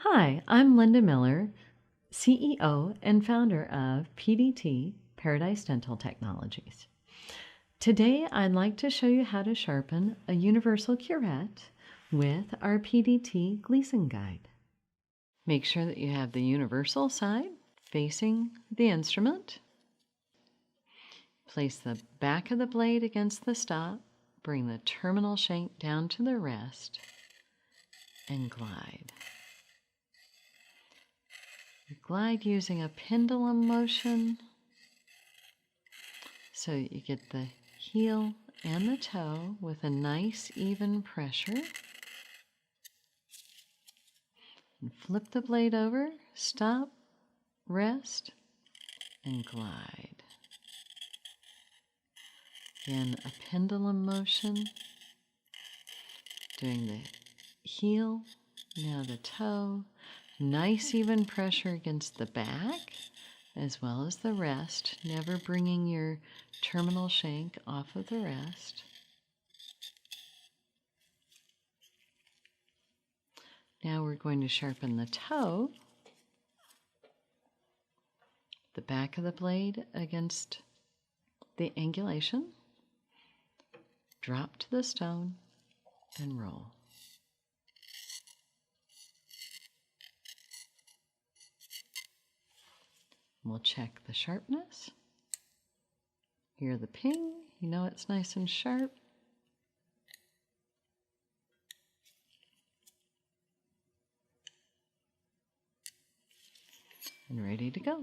Hi, I'm Linda Miller, CEO and founder of PDT, Paradise Dental Technologies. Today, I'd like to show you how to sharpen a universal curette with our PDT Gleason guide. Make sure that you have the universal side facing the instrument. Place the back of the blade against the stop, bring the terminal shank down to the rest, and glide. Glide using a pendulum motion so you get the heel and the toe with a nice even pressure. And flip the blade over, stop, rest, and glide. Again, a pendulum motion, doing the heel, now the toe. Nice even pressure against the back as well as the rest, never bringing your terminal shank off of the rest. Now we're going to sharpen the toe, the back of the blade against the angulation, drop to the stone, and roll. We'll check the sharpness. Hear the ping, you know it's nice and sharp. And ready to go.